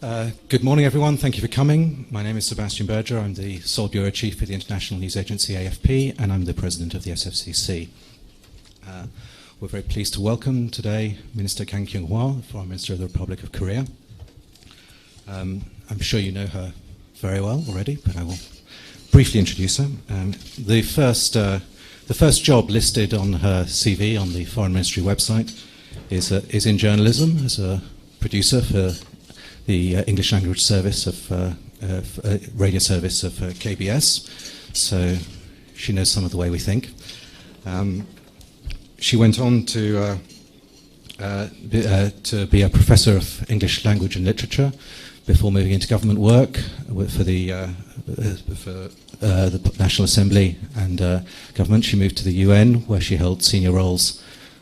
Good morning, everyone. Thank you for coming. My name is Sebastian Berger. I'm the Seoul Bureau Chief for the international news agency AFP, and I'm the President of the SFCC. We're very pleased to welcome today Minister Kang Kyung-hwa, Foreign Minister of the Republic of Korea. I'm sure you know her very well already, but I will briefly introduce her. The first job listed on her CV on the Foreign Ministry website is in journalism as a producer for the English language service of radio service of KBS. So she knows some of the way we think. She went on to be a professor of English language and literature before moving into government work for the National Assembly and government. She moved to the UN, where she held senior roles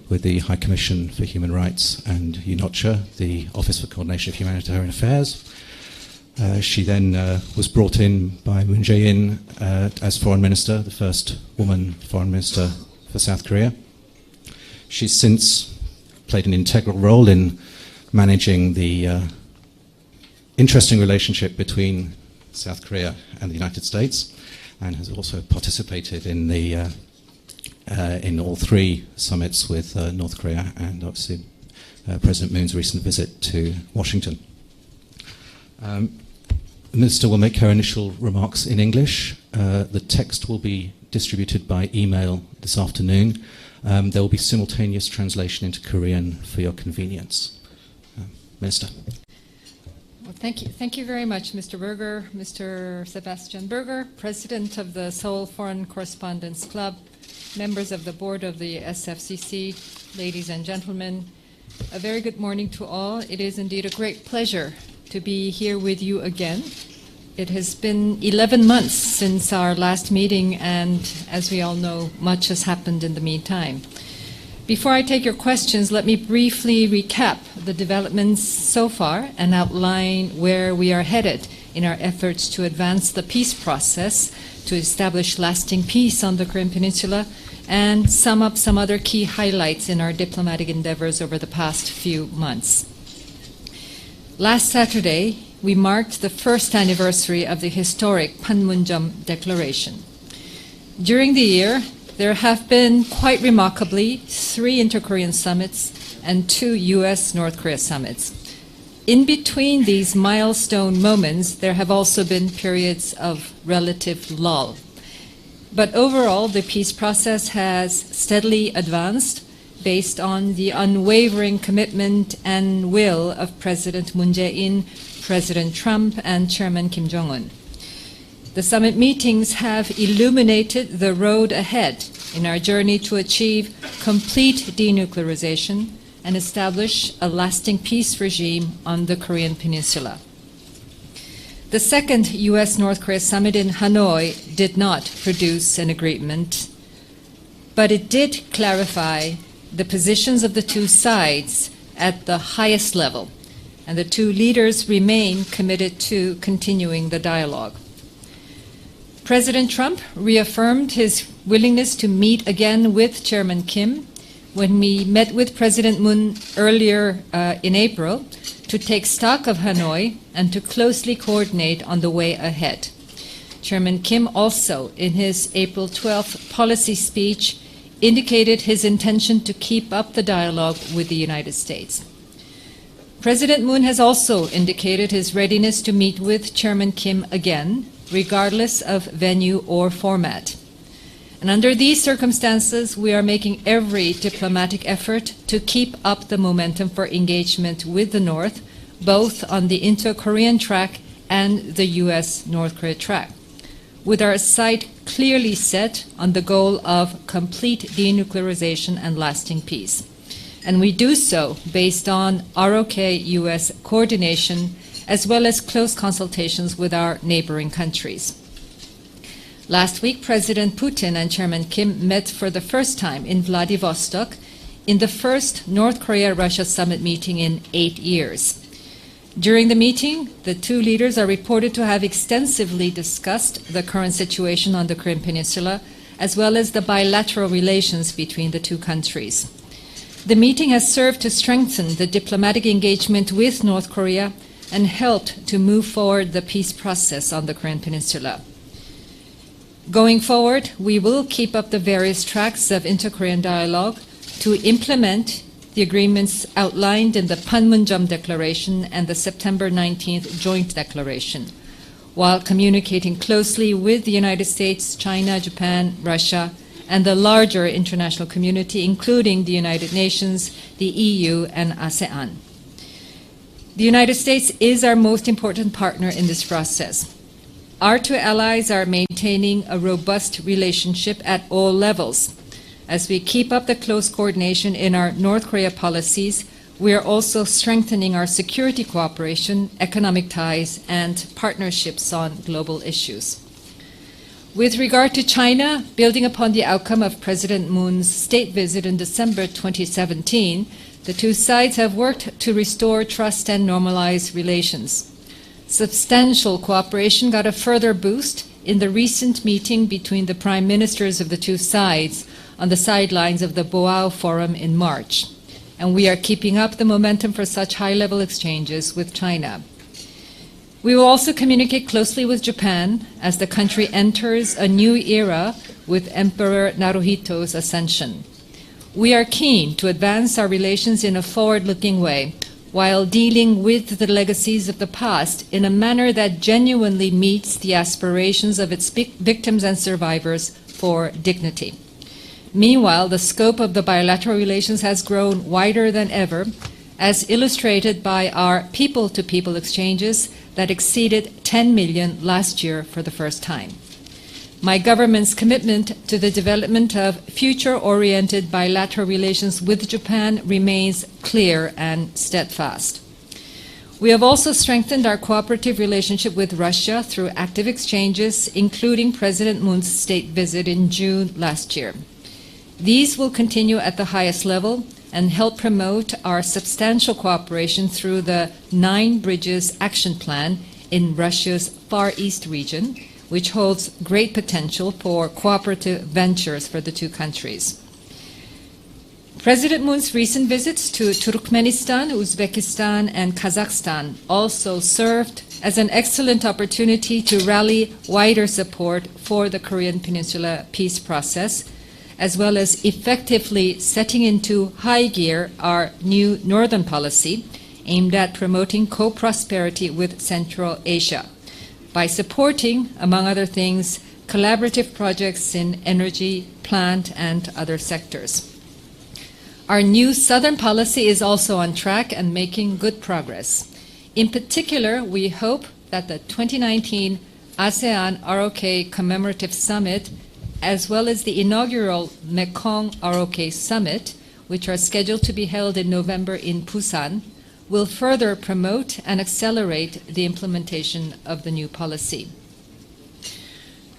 with the High Commission for Human Rights and UNOCHA, the Office for Coordination of Humanitarian Affairs. She then was brought in by Moon Jae-in as Foreign Minister, the first woman Foreign Minister for South Korea. She's since played an integral role in managing the interesting relationship between South Korea and the United States, and has also participated in the in all three summits with North Korea and obviously President Moon's recent visit to Washington. The Minister will make her initial remarks in English. The text will be distributed by email this afternoon. There will be simultaneous translation into Korean for your convenience. Minister. Well, thank you very much, Mr. Berger, Mr. Sebastian Berger, President of the Seoul Foreign Correspondents Club, members of the board of the SFCC, ladies and gentlemen, a very good morning to all. It is indeed a great pleasure to be here with you again. It has been 11 months since our last meeting, and as we all know, much has happened in the meantime. Before I take your questions, let me briefly recap the developments so far and outline where we are headed in our efforts to advance the peace process, to establish lasting peace on the Korean Peninsula, and sum up some other key highlights in our diplomatic endeavors over the past few months. Last Saturday, we marked the first anniversary of the historic Panmunjom Declaration. During the year, there have been, quite remarkably, 3 inter-Korean summits and 2 U.S.-North Korea summits. In between these milestone moments, there have also been periods of relative lull. But overall, the peace process has steadily advanced based on the unwavering commitment and will of President Moon Jae-in, President Trump, and Chairman Kim Jong-un. The summit meetings have illuminated the road ahead in our journey to achieve complete denuclearization and establish a lasting peace regime on the Korean Peninsula. The second U.S.-North Korea summit in Hanoi did not produce an agreement, but it did clarify the positions of the two sides at the highest level, and the two leaders remain committed to continuing the dialogue. President Trump reaffirmed his willingness to meet again with Chairman Kim when we met with President Moon earlier in April to take stock of Hanoi and to closely coordinate on the way ahead. Chairman Kim also, in his April 12th policy speech, indicated his intention to keep up the dialogue with the United States. President Moon has also indicated his readiness to meet with Chairman Kim again, regardless of venue or format. And under these circumstances, we are making every diplomatic effort to keep up the momentum for engagement with the North, both on the inter-Korean track and the U.S.-North Korea track, with our sight clearly set on the goal of complete denuclearization and lasting peace. And we do so based on ROK-U.S. coordination as well as close consultations with our neighboring countries. Last week, President Putin and Chairman Kim met for the first time in Vladivostok in the first North Korea-Russia summit meeting in 8 years. During the meeting, the two leaders are reported to have extensively discussed the current situation on the Korean Peninsula, as well as the bilateral relations between the two countries. The meeting has served to strengthen the diplomatic engagement with North Korea, and helped to move forward the peace process on the Korean Peninsula. Going forward, we will keep up the various tracks of inter-Korean dialogue to implement the agreements outlined in the Panmunjom Declaration and the September 19th Joint Declaration, while communicating closely with the United States, China, Japan, Russia, and the larger international community, including the United Nations, the EU, and ASEAN. The United States is our most important partner in this process. Our two allies are maintaining a robust relationship at all levels. As we keep up the close coordination in our North Korea policies, we are also strengthening our security cooperation, economic ties, and partnerships on global issues. With regard to China, building upon the outcome of President Moon's state visit in December 2017, the two sides have worked to restore trust and normalize relations. Substantial cooperation got a further boost in the recent meeting between the prime ministers of the two sides on the sidelines of the Boao Forum in March, and we are keeping up the momentum for such high-level exchanges with China. We will also communicate closely with Japan as the country enters a new era with Emperor Naruhito's ascension. We are keen to advance our relations in a forward-looking way, while dealing with the legacies of the past in a manner that genuinely meets the aspirations of its victims and survivors for dignity. Meanwhile, the scope of the bilateral relations has grown wider than ever, as illustrated by our people-to-people exchanges that exceeded 10 million last year for the first time. My government's commitment to the development of future-oriented bilateral relations with Japan remains clear and steadfast. We have also strengthened our cooperative relationship with Russia through active exchanges, including President Moon's state visit in June last year. These will continue at the highest level and help promote our substantial cooperation through the 9 Bridges Action Plan in Russia's Far East region, which holds great potential for cooperative ventures for the two countries. President Moon's recent visits to Turkmenistan, Uzbekistan, and Kazakhstan also served as an excellent opportunity to rally wider support for the Korean Peninsula peace process, as well as effectively setting into high gear our new northern policy aimed at promoting co-prosperity with Central Asia, by supporting, among other things, collaborative projects in energy, plant, and other sectors. Our new Southern policy is also on track and making good progress. In particular, we hope that the 2019 ASEAN ROK Commemorative Summit, as well as the inaugural Mekong ROK Summit, which are scheduled to be held in November in Busan, will further promote and accelerate the implementation of the new policy.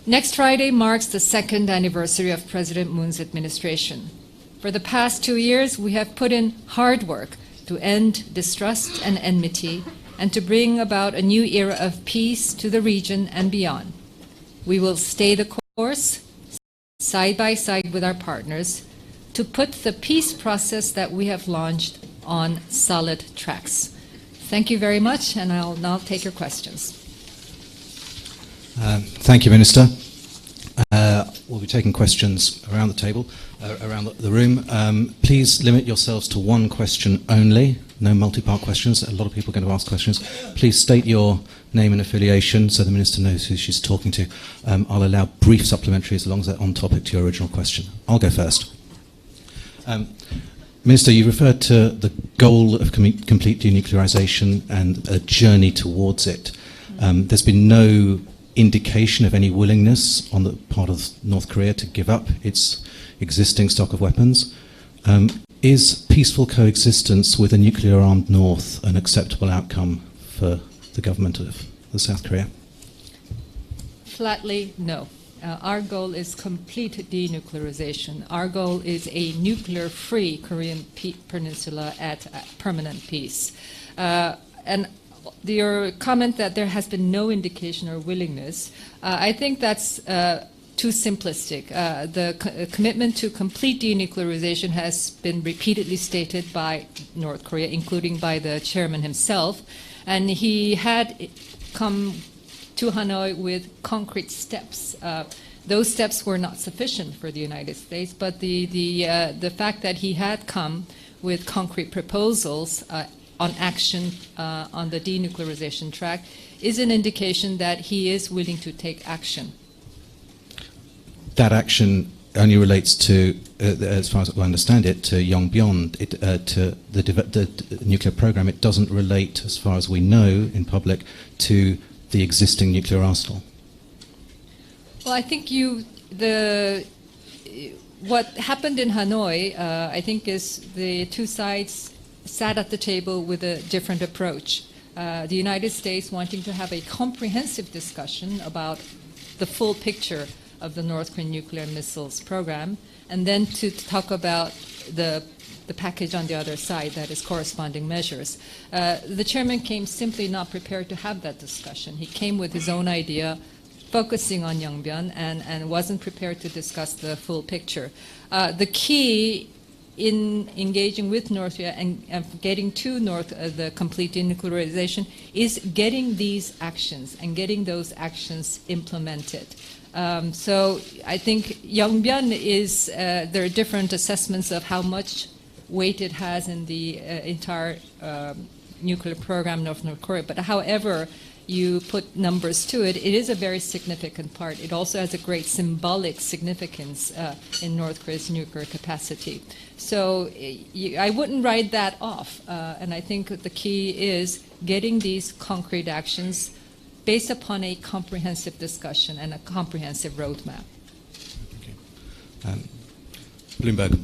Next Friday marks the 2nd anniversary of President Moon's administration. For the past 2 years, we have put in hard work to end distrust and enmity and to bring about a new era of peace to the region and beyond. We will stay the course, side by side with our partners, to put the peace process that we have launched on solid tracks. Thank you very much, and I'll now take your questions. Thank you, Minister. We'll be taking questions around the table, around the room. Please limit yourselves to one question only, no multi-part questions. A lot of people are going to ask questions. Please state your name and affiliation so the Minister knows who she's talking to. I'll allow brief supplementaries as long as they're on topic to your original question. I'll go first. Minister, you referred to the goal of complete denuclearization and a journey towards it. There's been no indication of any willingness on the part of North Korea to give up its existing stock of weapons. Is peaceful coexistence with a nuclear-armed North an acceptable outcome for the government of the South Korea? Flatly, no. Our goal is complete denuclearization. Our goal is a nuclear-free Korean peninsula at permanent peace. And your comment that there has been no indication or willingness, I think that's too simplistic. The commitment to complete denuclearization has been repeatedly stated by North Korea, including by the chairman himself. And he had come to Hanoi with concrete steps. Those steps were not sufficient for the United States, but the fact that he had come with concrete proposals on action on the denuclearization track is an indication that he is willing to take action. That action only relates to, as far as I understand it, to Yongbyon, to the nuclear program. It doesn't relate, as far as we know in public, to the existing nuclear arsenal. Well, I think what happened in Hanoi, I think, is the two sides sat at the table with a different approach. The United States wanting to have a comprehensive discussion about the full picture of the North Korean nuclear missiles program, and then to talk about the package on the other side, that is corresponding measures. The chairman came simply not prepared to have that discussion. He came with his own idea, focusing on Yongbyon, and wasn't prepared to discuss the full picture. The key in engaging with North Korea and getting to the complete denuclearization is getting these actions and getting those actions implemented. So I think Yongbyon is, there are different assessments of how much weight it has in the entire nuclear program of North Korea. But however you put numbers to it, it is a very significant part. It also has a great symbolic significance in North Korea's nuclear capacity. So I wouldn't write that off. And I think the key is getting these concrete actions based upon a comprehensive discussion and a comprehensive roadmap. Okay. Bloomberg.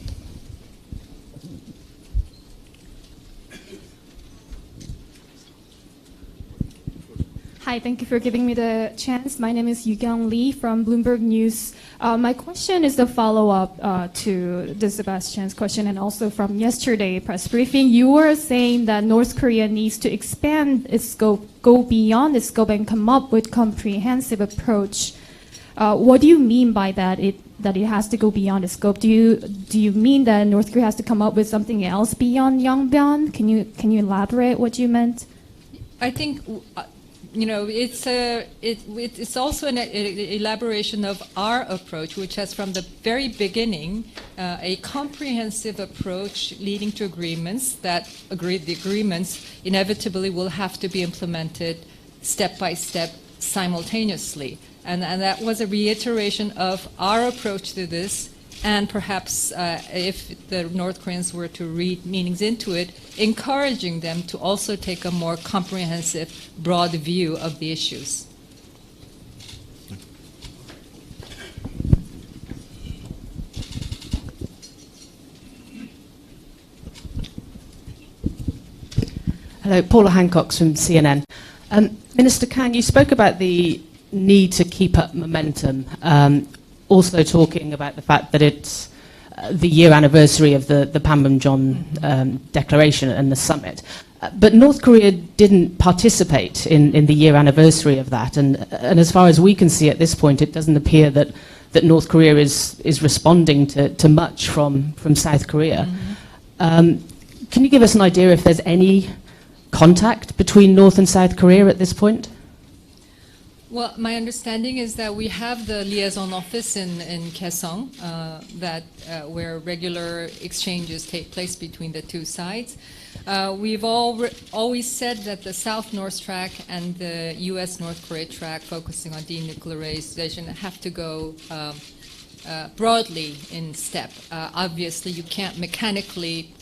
Hi, thank you for giving me the chance. My name is Yu-Kyung Lee from Bloomberg News. My question is the follow-up to the Sebastian's question and also from yesterday press briefing. You were saying that North Korea needs to expand its scope, go beyond its scope, and come up with comprehensive approach. What do you mean by that? That it has to go beyond its scope? Do you mean that North Korea has to come up with something else beyond Yongbyon? Can you elaborate what you meant? I think. It's also an elaboration of our approach, which has from the very beginning a comprehensive approach leading to agreements the agreements inevitably will have to be implemented step by step simultaneously. And that was a reiteration of our approach to this. And perhaps if the North Koreans were to read meanings into it, encouraging them to also take a more comprehensive, broad view of the issues. Hello, Paula Hancock from CNN. Minister Kang, you spoke about the need to keep up momentum. Also talking about the fact that it's the year anniversary of the Panmunjom Declaration and the summit. But North Korea didn't participate in the year anniversary of that. And as far as we can see at this point, it doesn't appear that North Korea is responding to much from South Korea. Mm-hmm. Can you give us an idea if there's any contact between North and South Korea at this point? Well, my understanding is that we have the liaison office in Kaesong, where regular exchanges take place between the two sides. We've always said that the South-North track and the U.S.-North Korea track, focusing on denuclearization, have to go broadly in step. Obviously, you can't mechanically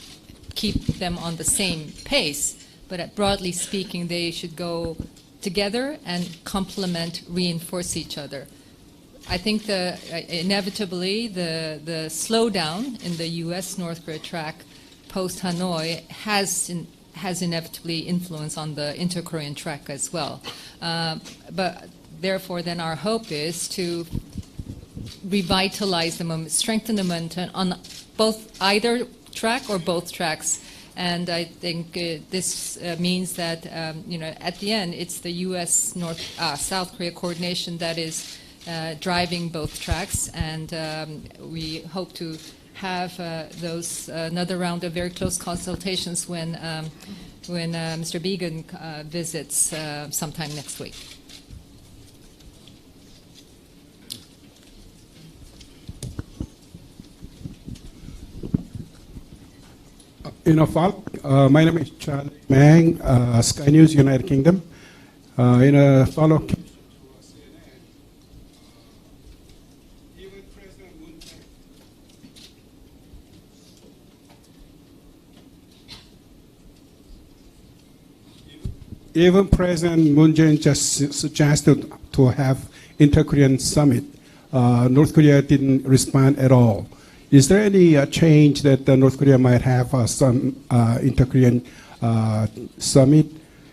keep them on the same pace, but broadly speaking, they should go together and complement, reinforce each other. I think inevitably the slowdown in the U.S.-North Korea track post-Hanoi has inevitably influence on the inter-Korean track as well. But therefore, then our hope is to revitalize the moment, strengthen the momentum on either track or both tracks. And I think this means that, at the end, it's the U.S. South Korea coordination that is driving both tracks. And we hope to have another round of very close consultations when when Mr. Began visits sometime next week. My name is Charlie Mang, Sky News, United Kingdom. In a follow-up, even President Moon Jae-in just suggested to have inter-Korean summit. North Korea didn't respond at all. Is there any change that North Korea might have some inter-Korean summit?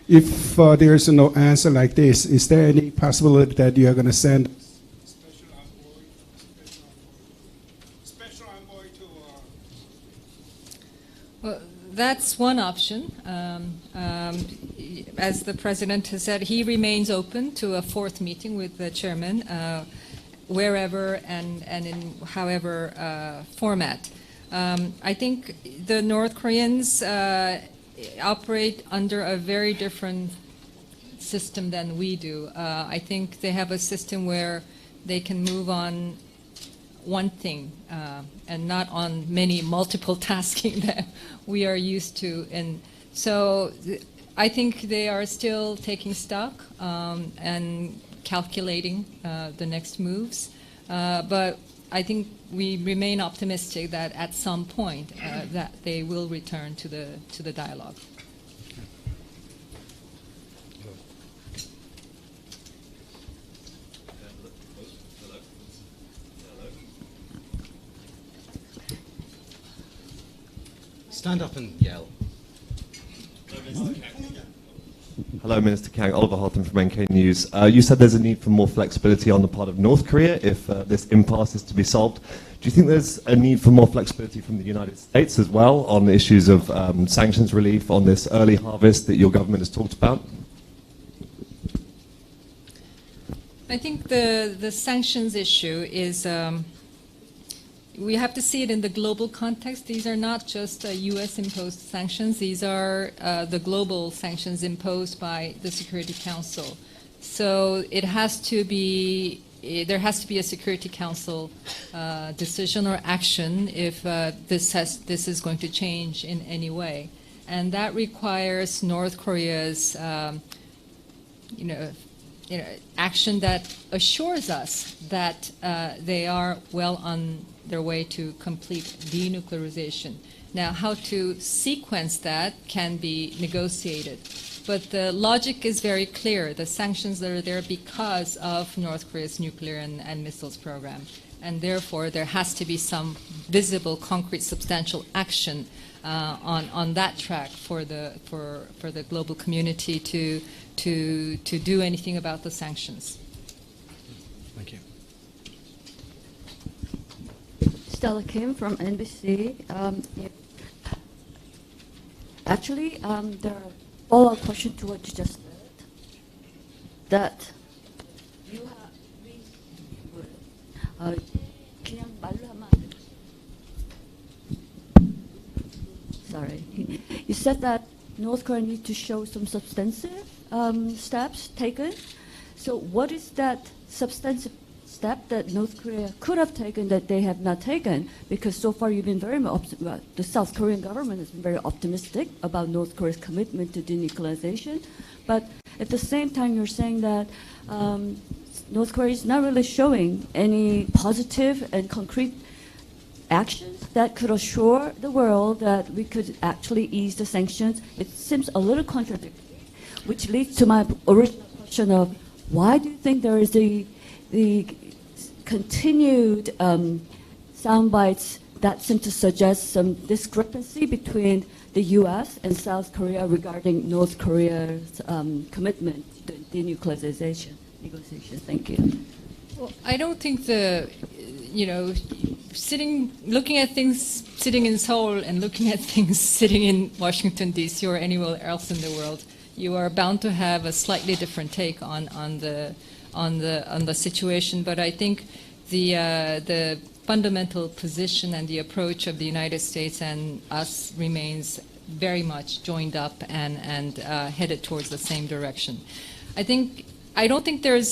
If there's no answer like this, is there any possibility that you are going to send special envoy to? Well, that's one option. As the President has said, he remains open to a fourth meeting with the chairman, wherever and in however format. I think the North Koreans operate under a very different system than we do. I think they have a system where they can move on one thing and not on many multiple tasking that we are used to. And so I think they are still taking stock and calculating the next moves. But I think we remain optimistic that at some point that they will return to the dialogue. Stand up and yell. Hello, Minister Kang. Oliver Hotham from NK News. You said there's a need for more flexibility on the part of North Korea if this impasse is to be solved. Do you think there's a need for more flexibility from the United States as well on the issues of sanctions relief on this early harvest that your government has talked about? I think the sanctions issue is, we have to see it in the global context. These are not just U.S. imposed sanctions. These are the global sanctions imposed by the Security Council. So it has to be, there has to be a Security Council decision or action if this is going to change in any way. And that requires North Korea's action that assures us that they are well on their way to complete denuclearization. Now, how to sequence that can be negotiated. But the logic is very clear. The sanctions that are there because of North Korea's nuclear and missiles program. And therefore, there has to be some visible, concrete, substantial action on that track for the global community to do anything about the sanctions. Thank you. Stella Kim from NBC. Actually, there are follow-up question to what you just said. That you have 그냥 말로 하면 안 돼. Sorry. You said that North Korea needs to show some substantive steps taken. So what is that substantive step that North Korea could have taken that they have not taken? Because so far you've been very the South Korean government has been very optimistic about North Korea's commitment to denuclearization. But at the same time, you're saying that North Korea is not really showing any positive and concrete actions that could assure the world that we could actually ease the sanctions. It seems a little contradictory, which leads to my original question of why do you think there is the continued sound bites that seem to suggest some discrepancy between the U.S. and South Korea regarding North Korea's commitment to denuclearization negotiations? Thank you. Well, I don't think looking at things sitting in Seoul and looking at things sitting in Washington, D.C. or anywhere else in the world, you are bound to have a slightly different take on the situation. But I think the fundamental position and the approach of the United States and us remains very much joined up and headed towards the same direction. I don't think there's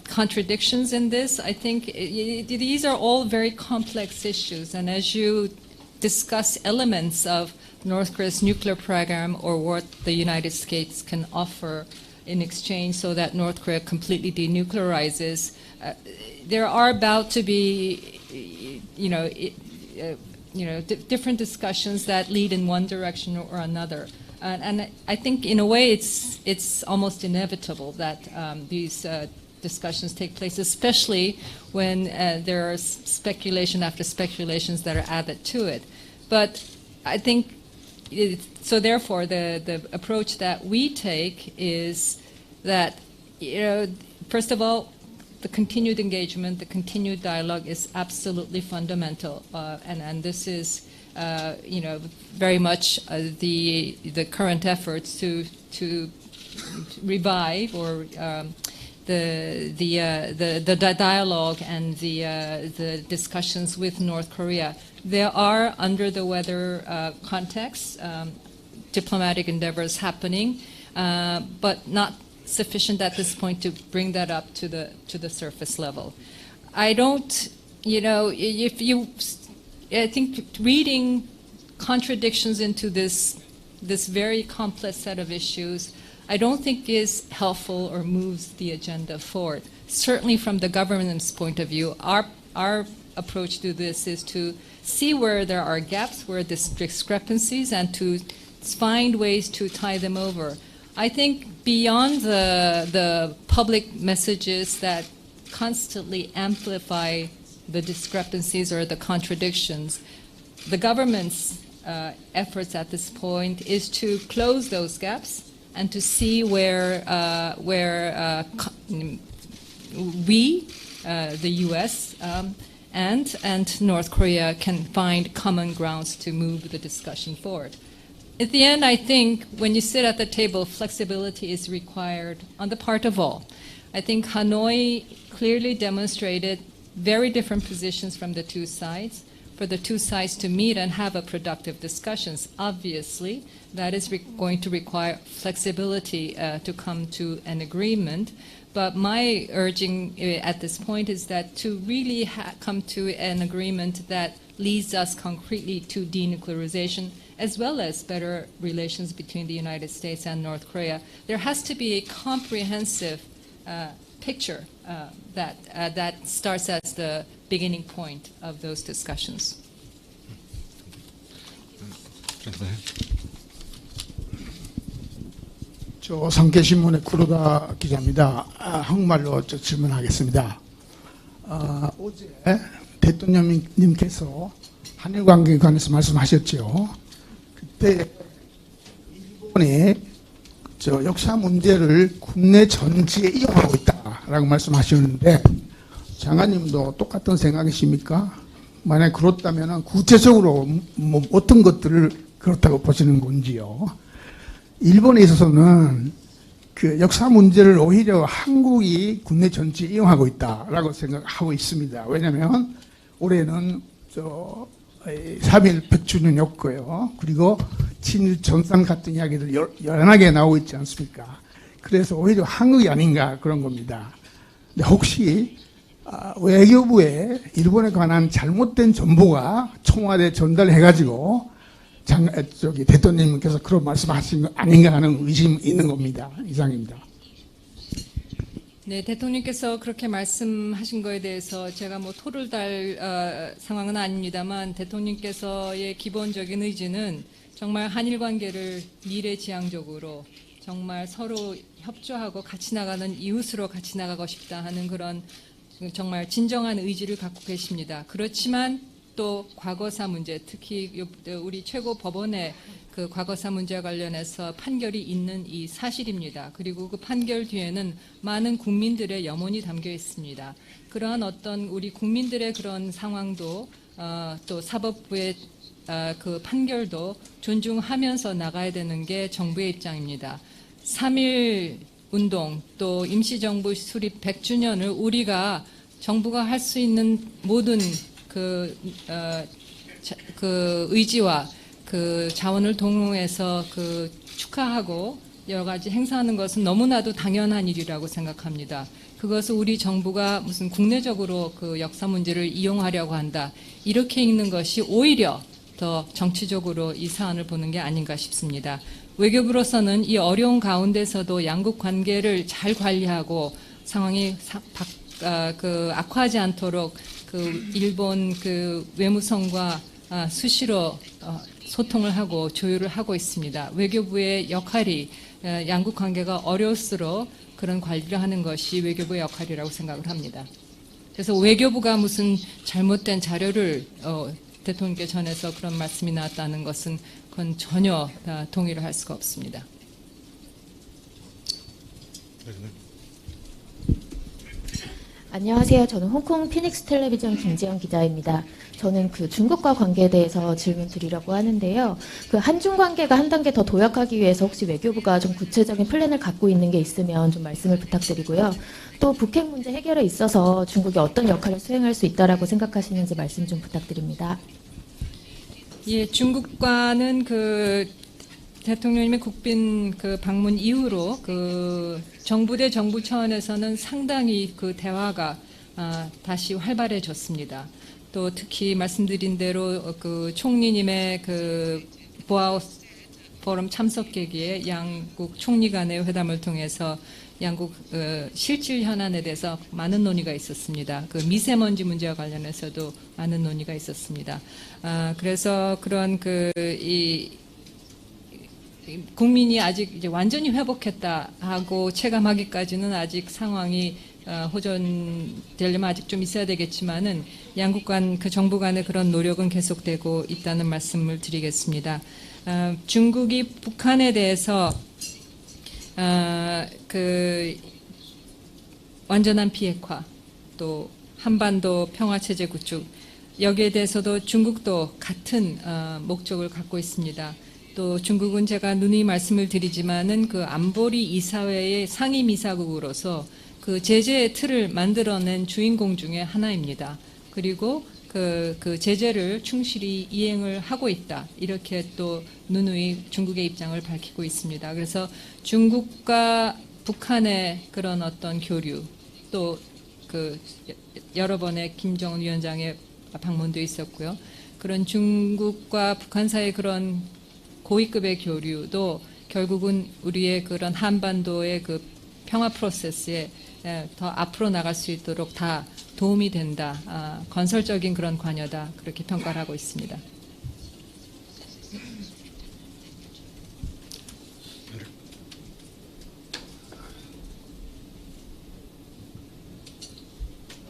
contradictions in this. I think these are all very complex issues, and as you discuss elements of North Korea's nuclear program or what the United States can offer in exchange so that North Korea completely denuclearizes, there are about to be, different discussions that lead in one direction or another. And I think, in a way, it's almost inevitable that these discussions take place, especially when there are speculation after speculations that are added to it. But I think, so therefore, the approach that we take is that, first of all, the continued engagement, the continued dialogue is absolutely fundamental, and this is, very much the current efforts to revive or the dialogue and the discussions with North Korea. There are, under the weather context, diplomatic endeavors happening, but not sufficient at this point to bring that up to the surface level. I don't, I think reading contradictions into this very complex set of issues, I don't think is helpful or moves the agenda forward. Certainly from the government's point of view, our approach to this is to see where there are gaps, where there's discrepancies, and to find ways to tie them over. I think beyond the public messages that constantly amplify the discrepancies or the contradictions, the government's efforts at this point is to close those gaps and to see where we, the U.S., and North Korea can find common grounds to move the discussion forward. At the end, I think when you sit at the table, flexibility is required on the part of all. I think Hanoi clearly demonstrated very different positions from the two sides. For the two sides to meet and have a productive discussions, obviously, that is going to require flexibility to come to an agreement. But my urging at this point is that to really come to an agreement that leads us concretely to denuclearization, as well as better relations between the United States and North Korea, there has to be a comprehensive picture that starts as the beginning point of those discussions. 저 상계신문의 쿠로다 기자입니다. 한국말로 질문하겠습니다. 어제 대통령님께서 한일 관계에 관해서 말씀하셨죠. 그때 일본이 역사 문제를 국내 정치에 이용하고 있다라고 말씀하셨는데, 장관님도 똑같은 생각이십니까? 만약 그렇다면 구체적으로 어떤 것들을 그렇다고 보시는 건지요. 일본에 있어서는 그 역사 문제를 오히려 한국이 국내 정치에 이용하고 있다라고 생각하고 있습니다. 왜냐하면 올해는 3.1 100주년이었고요. 그리고 친일 전상 같은 이야기들 연하게 나오고 있지 않습니까? 그래서 오히려 한국이 아닌가 그런 겁니다. 근데 혹시 외교부에 일본에 관한 잘못된 정보가 청와대에 전달해가지고 대통령님께서 그런 말씀하신 거 아닌가 하는 의심이 있는 겁니다. 이상입니다. 네, 대통령께서 그렇게 말씀하신 거에 대해서 제가 토를 달 상황은 아닙니다만, 대통령께서의 기본적인 의지는 정말 한일 관계를 미래지향적으로 정말 서로 협조하고 같이 나가는 이웃으로 같이 나가고 싶다 하는 그런 정말 진정한 의지를 갖고 계십니다. 그렇지만 또 과거사 문제, 특히 우리 최고 법원의 그 과거사 문제와 관련해서 판결이 있는 이 사실입니다. 그리고 그 판결 뒤에는 많은 국민들의 염원이 담겨 있습니다. 그러한 어떤 우리 국민들의 그런 상황도 또 사법부의 그 판결도 존중하면서 나가야 되는 게 정부의 입장입니다. 3.1 운동 또 임시정부 수립 100주년을 우리가 정부가 할 수 있는 모든 그 의지와 그 자원을 동원해서 그 축하하고 여러 가지 행사하는 것은 너무나도 당연한 일이라고 생각합니다. 그것을 우리 정부가 무슨 국내적으로 그 역사 문제를 이용하려고 한다. 이렇게 읽는 것이 오히려 더 정치적으로 이 사안을 보는 게 아닌가 싶습니다. 외교부로서는 이 어려운 가운데서도 양국 관계를 잘 관리하고 상황이 악화하지 않도록 그 일본 그 외무성과 수시로 소통을 하고 조율을 하고 있습니다. 외교부의 역할이 양국 관계가 어려울수록 그런 관리를 하는 것이 외교부의 역할이라고 생각을 합니다. 그래서 외교부가 무슨 잘못된 자료를 대통령께 전해서 그런 말씀이 나왔다는 것은 그건 전혀 동의를 할 수가 없습니다. 안녕하세요. 저는 홍콩 피닉스 텔레비전 김지영 기자입니다. 저는 그 중국과 관계에 대해서 질문 드리려고 하는데요. 그 한중 관계가 한 단계 더 도약하기 위해서 혹시 외교부가 좀 구체적인 플랜을 갖고 있는 게 있으면 좀 말씀을 부탁드리고요. 또 북핵 문제 해결에 있어서 중국이 어떤 역할을 수행할 수 있다라고 생각하시는지 말씀 좀 부탁드립니다. 예, 중국과는 그 대통령님의 국빈 그 방문 이후로 그 정부 대 정부 차원에서는 상당히 그 대화가 다시 활발해졌습니다. 또 특히 말씀드린 대로 그 총리님의 그 보아 포럼 참석 계기에 양국 총리 간의 회담을 통해서 양국 실질 현안에 대해서 많은 논의가 있었습니다. 그 미세먼지 문제와 관련해서도 많은 논의가 있었습니다. 그래서 그런 국민이 아직 이제 완전히 회복했다 하고 체감하기까지는 아직 상황이 호전되려면 아직 좀 있어야 되겠지만은 양국 간 그 정부 간의 그런 노력은 계속되고 있다는 말씀을 드리겠습니다. 중국이 북한에 대해서 그 완전한 비핵화 또 한반도 평화체제 구축 여기에 대해서도 중국도 같은 목적을 갖고 있습니다. 또 중국은 제가 누누이 말씀을 드리지만은 그 안보리 이사회의 상임이사국으로서 그 제재의 틀을 만들어낸 주인공 중에 하나입니다. 그리고 그 제재를 충실히 이행을 하고 있다. 이렇게 또 누누이 중국의 입장을 밝히고 있습니다. 그래서 중국과 북한의 그런 어떤 교류 또 그 여러 번의 김정은 위원장의 방문도 있었고요. 그런 중국과 북한 사이의 그런 고위급의 교류도 결국은 우리의 그런 한반도의 그 평화 프로세스에 더 앞으로 나갈 수 있도록 다 도움이 된다. 건설적인 그런 관여다. 그렇게 평가를 하고 있습니다.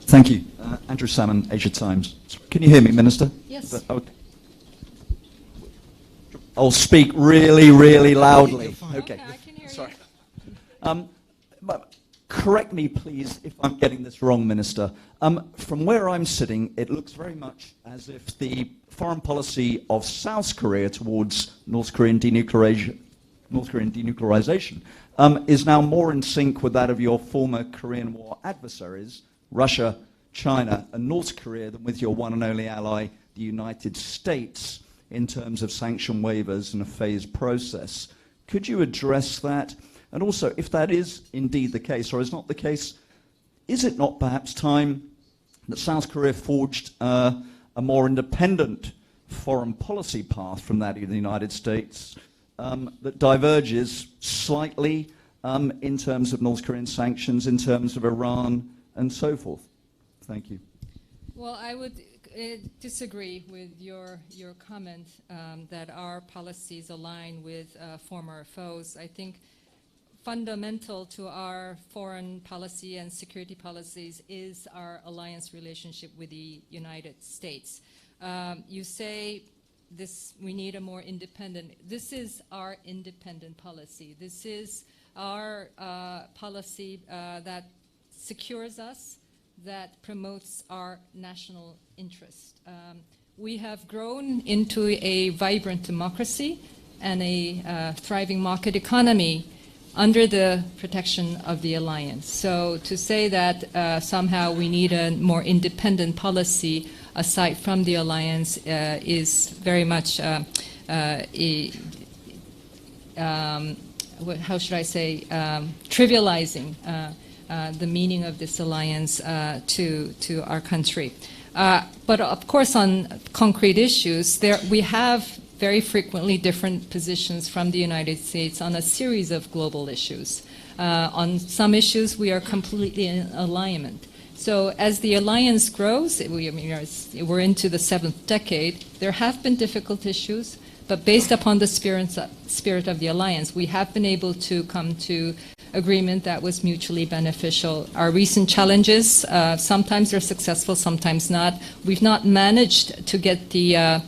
Thank you. Andrew Salmon, Asia Times. Can you hear me, Minister? Yes. Okay. I'll speak really, really loudly. Okay, I can hear Sorry. you. But correct me, please, if I'm getting this wrong, Minister. From where I'm sitting, it looks very much as if the foreign policy of South Korea towards North Korean denuclearization is now more in sync with that of your former Korean War adversaries, Russia, China, and North Korea, than with your one and only ally, the United States, in terms of sanction waivers and a phased process. Could you address that? And also, if that is indeed the case, or is not the case, is it not perhaps time that South Korea forged a more independent foreign policy path from that of the United States that diverges slightly in terms of North Korean sanctions, in terms of Iran, and so forth? Thank you. Well, I would disagree with your comment that our policies align with former foes. I think fundamental to our foreign policy and security policies is our alliance relationship with the United States. You say we need a more independent. This is our independent policy. This is our policy that secures us, that promotes our national interest. We have grown into a vibrant democracy and a thriving market economy under the protection of the alliance. So to say that somehow we need a more independent policy aside from the alliance is very much how should I say, trivializing the meaning of this alliance to our country. But of course, on concrete issues, we have very frequently different positions from the United States on a series of global issues. On some issues, we are completely in alignment. So as the alliance grows, we're into the 7th decade, there have been difficult issues, but based upon the spirit of the alliance, we have been able to come to agreement that was mutually beneficial. Our recent challenges, sometimes they're successful, sometimes not. We've not managed to get the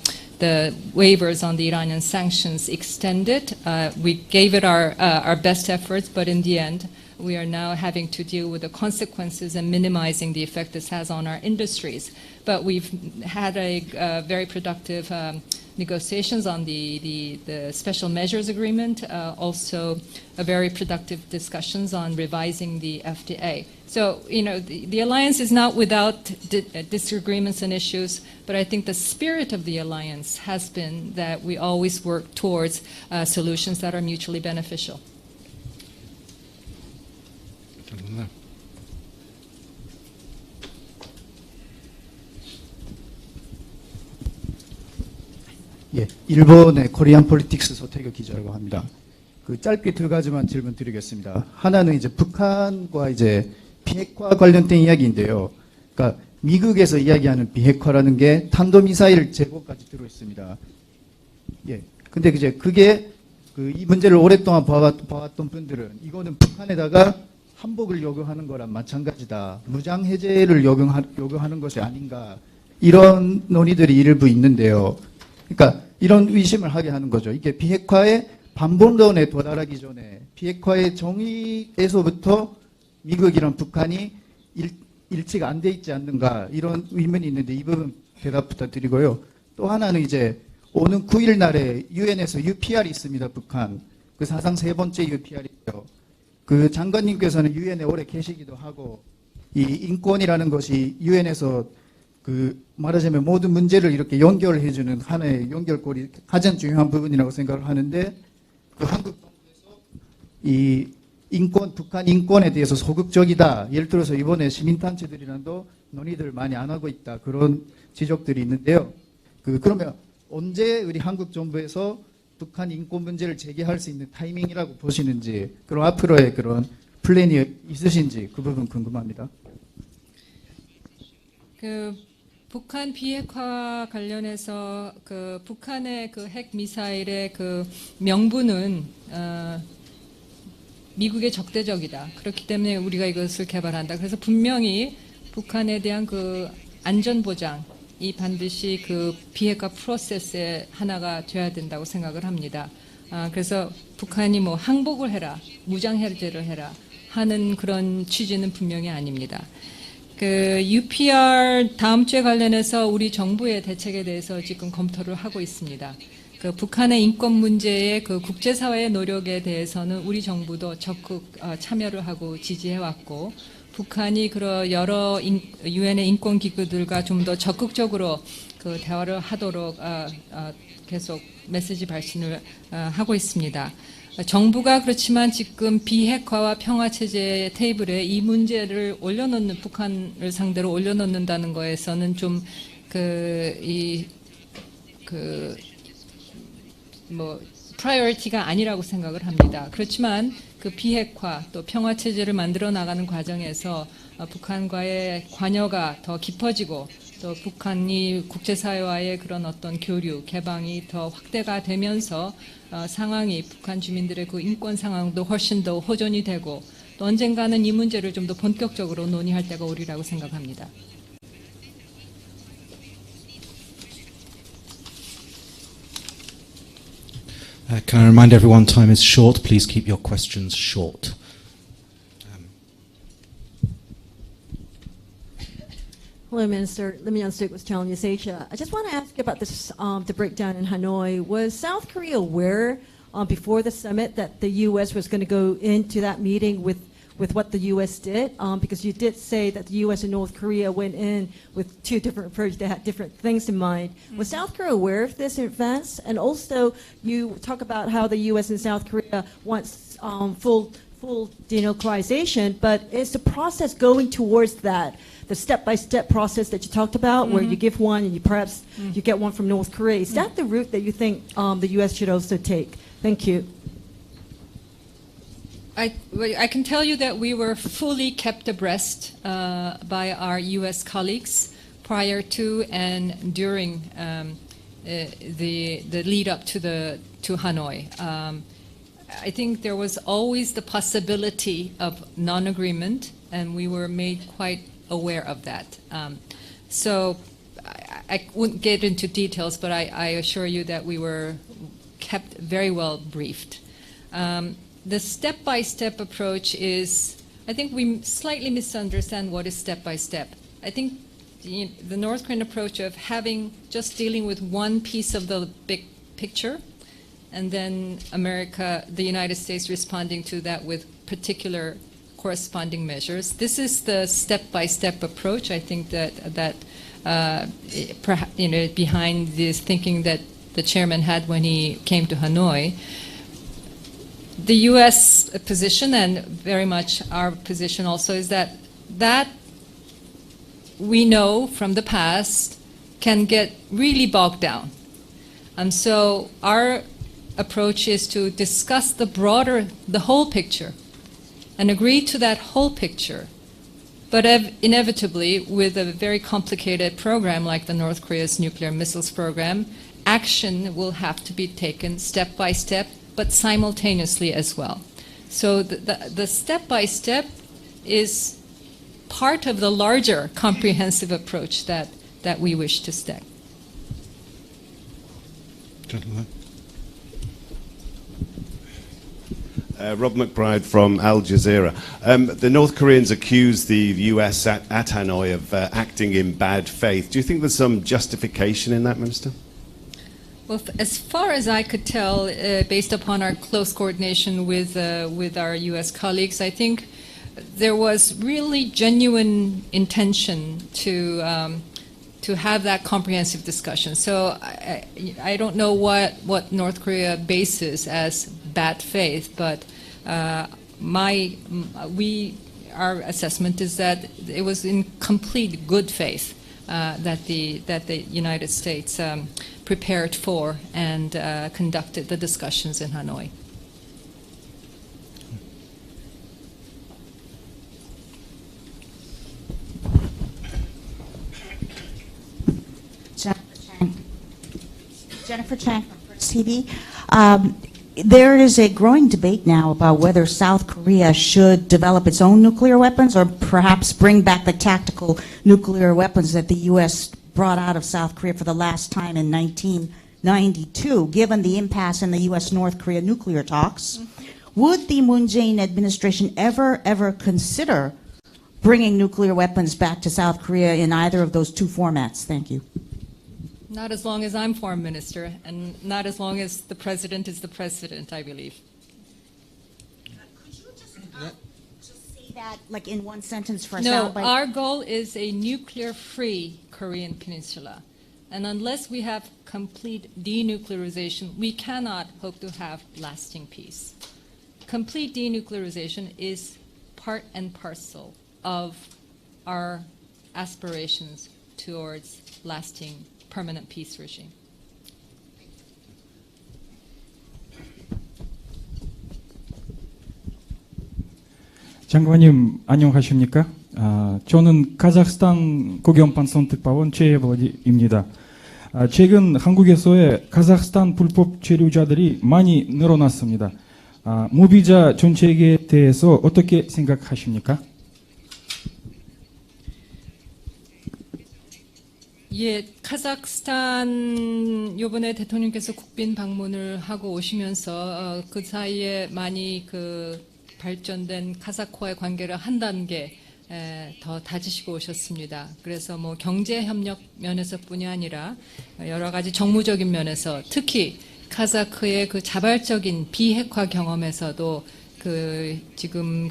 waivers on the Iranian sanctions extended. We gave it our best efforts, but in the end, we are now having to deal with the consequences and minimizing the effect this has on our industries. But we've had a very productive negotiations on the special measures agreement, also a very productive discussions on revising the FDA. So, the alliance is not without disagreements and issues, but I think the spirit of the alliance has been that we always work towards solutions that are mutually beneficial. 예, 일본의 코리안 폴리틱스 소태교 기자라고 합니다. 짧게 2가지만 질문 드리겠습니다. 하나는 이제 북한과 이제 비핵화 관련된 이야기인데요. 그러니까 미국에서 이야기하는 비핵화라는 게 탄도미사일 제고까지 들어 있습니다. 예. 근데 이제 그게 이 문제를 오랫동안 봐왔던 분들은 이거는 북한에다가 한복을 요구하는 거랑 마찬가지다. 무장 해제를 요구하는 것이 아닌가. 이런 논의들이 일부 있는데요. 그러니까 이런 의심을 하게 하는 거죠. 이게 비핵화의 반본론에 도달하기 전에 비핵화의 정의에서부터 미국이랑 북한이 일치가 안 돼 있지 않는가 이런 의문이 있는데 이 부분 대답 부탁드리고요. 또 하나는 이제 오는 9일 날에 유엔에서 UPR이 있습니다. 북한. 사상 3번째 UPR이고요. 장관님께서는 유엔에 오래 계시기도 하고 이 인권이라는 것이 유엔에서 말하자면 모든 문제를 이렇게 연결해주는 하나의 연결고리 가장 중요한 부분이라고 생각을 하는데 한국 정부에서 이 북한 인권에 대해서 소극적이다. 예를 들어서 이번에 시민단체들이랑도 논의들 많이 안 하고 있다. 그런 지적들이 있는데요. 그러면 언제 우리 한국 정부에서 북한 인권 문제를 제기할 수 있는 타이밍이라고 보시는지, 그럼 앞으로의 그런 플랜이 있으신지 그 부분 궁금합니다. 북한 비핵화 관련해서 북한의 핵 미사일의 명분은 미국의 적대적이다. 그렇기 때문에 우리가 이것을 개발한다. 그래서 분명히 북한에 대한 안전 보장이 반드시 비핵화 프로세스의 하나가 돼야 된다고 생각을 합니다. 그래서 북한이 항복을 해라, 무장 해제를 해라 하는 그런 취지는 분명히 아닙니다. UPR 다음 주에 관련해서 우리 정부의 대책에 대해서 지금 검토를 하고 있습니다. 북한의 인권 문제의 국제사회의 노력에 대해서는 우리 정부도 적극 참여를 하고 지지해왔고, 북한이 여러 유엔의 인권기구들과 좀 더 적극적으로 대화를 하도록 계속 메시지 발신을 하고 있습니다. 정부가 그렇지만 지금 비핵화와 평화체제 테이블에 이 문제를 올려놓는, 북한을 상대로 올려놓는다는 거에서는 좀 프라이어리티가 아니라고 생각을 합니다. 그렇지만 비핵화 또 평화체제를 만들어 나가는 과정에서 북한과의 관여가 더 깊어지고 또 북한이 국제사회와의 그런 어떤 교류, 개방이 더 확대가 되면서 상황이 북한 주민들의 인권 상황도 훨씬 더 호전이 되고 또 언젠가는 이 문제를 좀 더 본격적으로 논의할 때가 오리라고 생각합니다. Can I remind everyone time is short. Please keep your questions short. Hello, Minister. Lim Young-suk with Channel News Asia. I just want to ask about this, the breakdown in Hanoi. Was South Korea aware before the summit that the U.S. was going to go into that meeting with with what the U.S. did, because you did say that the U.S. and North Korea went in with two different approaches. They had different things in mind. Was South Korea aware of this in advance? And also, you talk about how the U.S. and South Korea wants full denuclearization, but is the process going towards that? The step-by-step process that you talked about, where you give one and you perhaps you get one from North Korea. Is that the route that you think the U.S. should also take? Thank you. I can tell you that we were fully kept abreast by our U.S. colleagues prior to and during the lead up to Hanoi. I think there was always the possibility of non-agreement, and we were made quite aware of that. So I wouldn't get into details, but I assure you that we were kept very well briefed. The step-by-step approach is, I think we slightly misunderstand what is step-by-step. I think the North Korean approach of just dealing with one piece of the big picture, and then the United States responding to that with particular corresponding measures. This is the step-by-step approach. I think that behind this thinking that the chairman had when he came to Hanoi. The U.S. position, and very much our position also, is that we know from the past can get really bogged down. And so our approach is to discuss the whole picture, and agree to that whole picture. But inevitably, with a very complicated program like the North Korea's nuclear missiles program, action will have to be taken step by step, but simultaneously as well. So the step-by-step is part of the larger comprehensive approach that we wish to take. Gentleman. Rob McBride from Al Jazeera. The North Koreans accuse the US at Hanoi of acting in bad faith. Do you think there's some justification in that, Minister? Well, as far as I could tell, based upon our close coordination with our U.S. colleagues, I think there was really genuine intention to have that comprehensive discussion. So I don't know what North Korea bases as bad faith, but our assessment is that it was in complete good faith that the United States prepared for and conducted the discussions in Hanoi. Jennifer Chang from First TV. There is a growing debate now about whether South Korea should develop its own nuclear weapons or perhaps bring back the tactical nuclear weapons that the U.S. brought out of South Korea for the last time in 1992. Given the impasse in the U.S.-North Korea nuclear talks, would the Moon Jae-in administration ever consider bringing nuclear weapons back to South Korea in either of those two formats? Thank you. Not as long as I'm foreign minister, and not as long as the president is the president, I believe. Could you just say that, like in one sentence for a No, soundbite? our goal is a nuclear-free Korean peninsula. And unless we have complete denuclearization, we cannot hope to have lasting peace. Complete denuclearization is part and parcel of our aspirations towards lasting permanent peace regime. 장관님 안녕하십니까? 저는 카자흐스탄 국영방송 특파원 최예벌입니다. 최근 한국에서의 카자흐스탄 불법 체류자들이 많이 늘어났습니다. 무비자 정책에 대해서 어떻게 생각하십니까? 예, 카자흐스탄 요번에 대통령께서 국빈 방문을 하고 오시면서 그 사이에 많이 발전된 카자흐와의 관계를 한 단계 더 다지시고 오셨습니다. 그래서 뭐 경제 협력 면에서뿐이 아니라 여러 가지 정무적인 면에서 특히 카자흐의 그 자발적인 비핵화 경험에서도 지금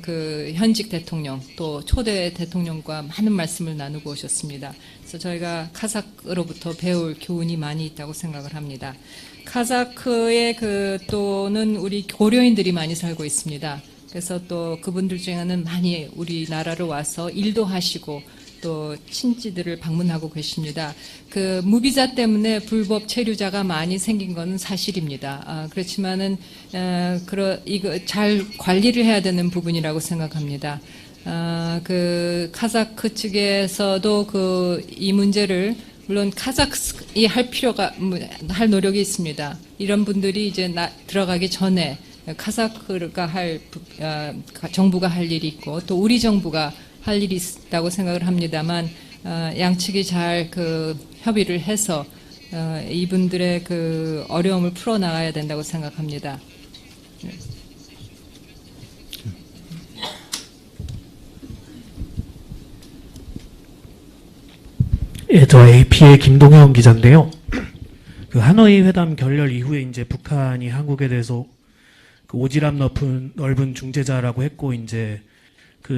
현직 대통령 또 초대 대통령과 많은 말씀을 나누고 오셨습니다. 그래서 저희가 카자흐로부터 배울 교훈이 많이 있다고 생각을 합니다. 카자흐에 또는 우리 고려인들이 많이 살고 있습니다. 그래서 또 그분들 중에는 많이 우리나라로 와서 일도 하시고 또 친지들을 방문하고 계십니다. 무비자 때문에 불법 체류자가 많이 생긴 것은 사실입니다. 그렇지만은 이거 잘 관리를 해야 되는 부분이라고 생각합니다. 카자흐 측에서도 이 문제를 물론 카자흐이 할 노력이 있습니다. 이런 분들이 이제 들어가기 전에 카자흐가 정부가 할 일이 있고 또 우리 정부가 할 일이 있다고 생각을 합니다만 양측이 잘 협의를 해서 이분들의 어려움을 풀어나가야 된다고 생각합니다. 예, 저 AP의 김동현 기자인데요. 하노이 회담 결렬 이후에 이제 북한이 한국에 대해서 오지랖 넓은 중재자라고 했고 이제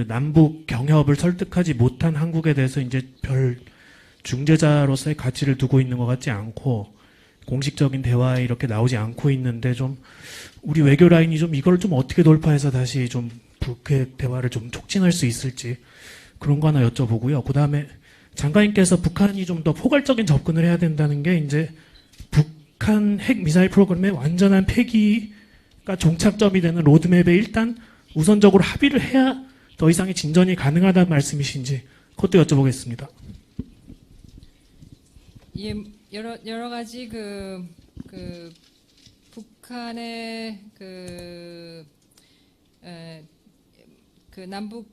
남북 경협을 설득하지 못한 한국에 대해서 이제 별 중재자로서의 가치를 두고 있는 것 같지 않고 공식적인 대화에 이렇게 나오지 않고 있는데 좀 우리 외교 라인이 좀 이걸 좀 어떻게 돌파해서 다시 좀 북의 대화를 좀 촉진할 수 있을지 그런 거 하나 여쭤보고요. 그 다음에 장관님께서 북한이 좀 더 포괄적인 접근을 해야 된다는 게 이제 북한 핵 미사일 프로그램의 완전한 폐기가 종착점이 되는 로드맵에 일단 우선적으로 합의를 해야 더 이상의 진전이 가능하다는 말씀이신지 그것도 여쭤보겠습니다. 예, 여러 가지 북한의 남북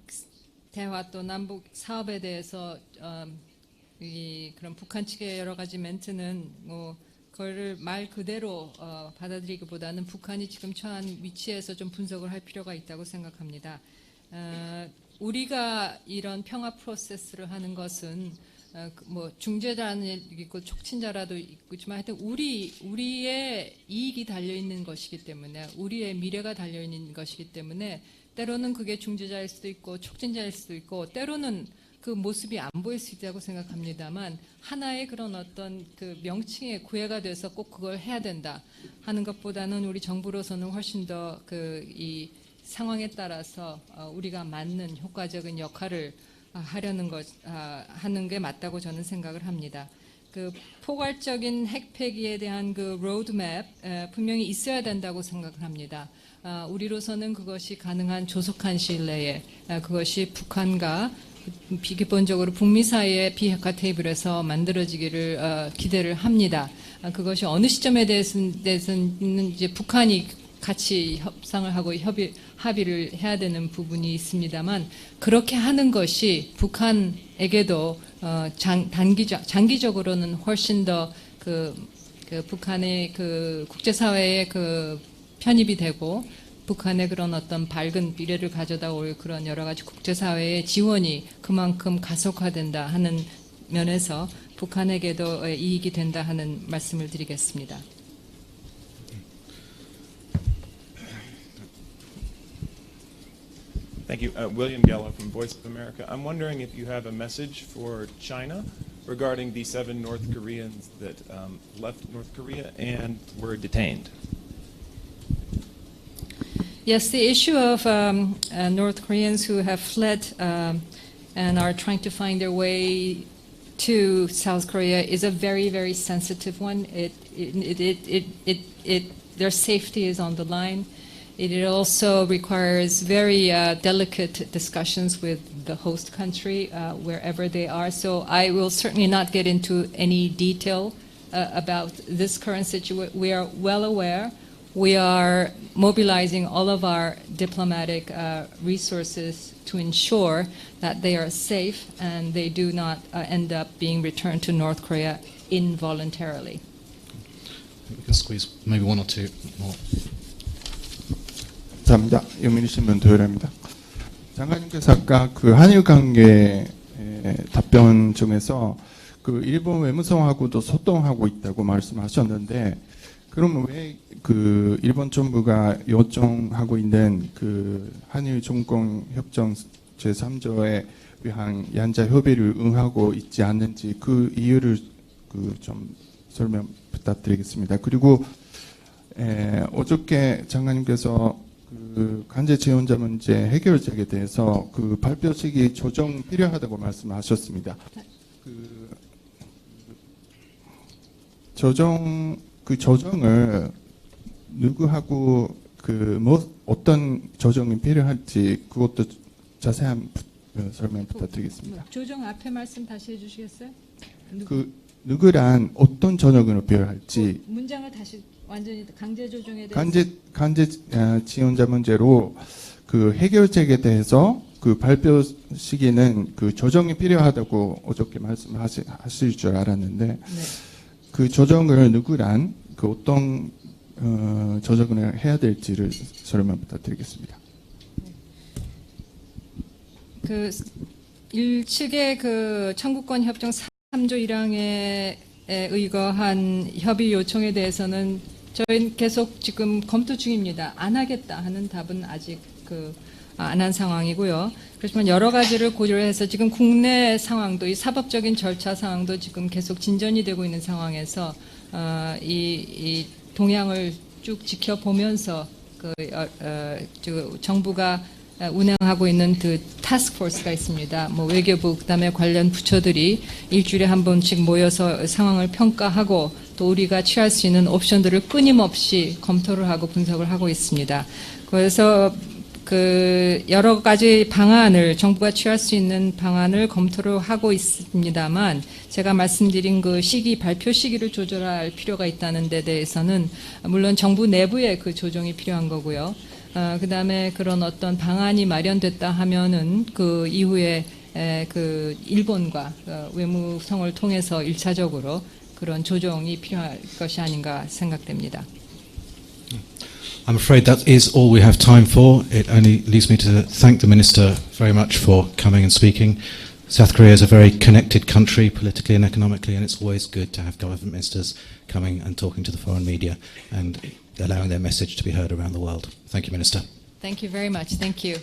대화 또 남북 사업에 대해서 그런 북한 측의 여러 가지 멘트는 그거를 말 그대로 받아들이기보다는 북한이 지금 처한 위치에서 좀 분석을 할 필요가 있다고 생각합니다. 우리가 이런 평화 프로세스를 하는 것은 중재자는 있고 촉진자라도 있지만 하여튼 우리의 이익이 달려 있는 것이기 때문에 우리의 미래가 달려 있는 것이기 때문에 때로는 그게 중재자일 수도 있고 촉진자일 수도 있고 때로는 그 모습이 안 보일 수 있다고 생각합니다만 하나의 그런 어떤 명칭의 구애가 돼서 꼭 그걸 해야 된다 하는 것보다는 우리 정부로서는 훨씬 더 이 상황에 따라서 우리가 맞는 효과적인 역할을 하는 게 맞다고 저는 생각을 합니다. 포괄적인 핵 폐기에 대한 로드맵 분명히 있어야 된다고 생각을 합니다. 우리로서는 그것이 가능한 조속한 시일 내에 그것이 북한과 기본적으로 북미 사이의 비핵화 테이블에서 만들어지기를 기대를 합니다. 그것이 어느 시점에 대해서는 이제 북한이 같이 협상을 하고 합의를 해야 되는 부분이 있습니다만 그렇게 하는 것이 북한에게도 장기적으로는 훨씬 더 북한의 국제사회에 편입이 되고 북한의 그런 어떤 밝은 미래를 가져다 올 그런 여러 가지 국제사회의 지원이 그만큼 가속화된다 하는 면에서 북한에게도 이익이 된다 하는 말씀을 드리겠습니다. Thank you. William Geller from Voice of America. I'm wondering if you have a message for China regarding the 7 North Koreans that left North Korea and were detained. Yes, the issue of North Koreans who have fled and are trying to find their way to South Korea is a very, very sensitive one. Their safety is on the line. It also requires very delicate discussions with the host country wherever they are. So I will certainly not get into any detail about this current situation. We are well aware. We are mobilizing all of our diplomatic resources to ensure that they are safe and they do not end up being returned to North Korea involuntarily. We can squeeze maybe one or two more. 감사합니다. 유민희신문 도열입니다. 장관님께서 아까 한일 관계 답변 중에서 일본 외무성하고도 소통하고 있다고 말씀하셨는데 그럼 왜 그 일본 정부가 요청하고 있는 그 한일 정공 협정 제3조에 위한 양자 협의를 응하고 있지 않는지 그 이유를 그 좀 설명 부탁드리겠습니다. 그리고 어저께 장관님께서 그 간제 지원자 문제 해결책에 대해서 그 발표식이 조정 필요하다고 말씀하셨습니다. 그 조정을 누구하고 그 뭐 어떤 조정이 필요할지 그것도 자세한 설명 부탁드리겠습니다. 조정 앞에 말씀 다시 해주시겠어요? 그 누구란 어떤 조정을 필요할지 문장을 다시 완전히 강제 조정에 대해서 간제 지원자 문제로 그 해결책에 대해서 그 발표 시기는 그 조정이 필요하다고 어저께 말씀하실 줄 알았는데 네. 그 조정을 누구란 그 어떤 조정을 해야 될지를 설명 부탁드리겠습니다. 그 일측의 그 청구권 협정 3조 1항에 의거한 협의 요청에 대해서는 저희는 계속 지금 검토 중입니다. 안 하겠다 하는 답은 아직 안 한 상황이고요. 그렇지만 여러 가지를 고려해서 지금 국내 상황도 이 사법적인 절차 상황도 지금 계속 진전이 되고 있는 상황에서 이 동향을 쭉 지켜보면서 정부가 운영하고 있는 그 타스크포스가 있습니다. 뭐 외교부 그다음에 관련 부처들이 일주일에 한 번씩 모여서 상황을 평가하고 또 우리가 취할 수 있는 옵션들을 끊임없이 검토를 하고 분석을 하고 있습니다. 그래서 그 여러 가지 방안을 정부가 취할 수 있는 방안을 검토를 하고 있습니다만 제가 말씀드린 그 시기 발표 시기를 조절할 필요가 있다는 데 대해서는 물론 정부 내부의 그 조정이 필요한 거고요. 그다음에 그런 어떤 방안이 마련됐다 하면은 그 이후에 그 일본과 외무성을 통해서 1차적으로 그런 조정이 필요할 것이 아닌가 생각됩니다. I'm afraid that is all we have time for. It only leaves me to thank the Minister very much for coming and speaking. South Korea is a very connected country politically and economically, and it's always good to have government ministers coming and talking to the foreign media and allowing their message to be heard around the world. Thank you, Minister. Thank you very much. Thank you.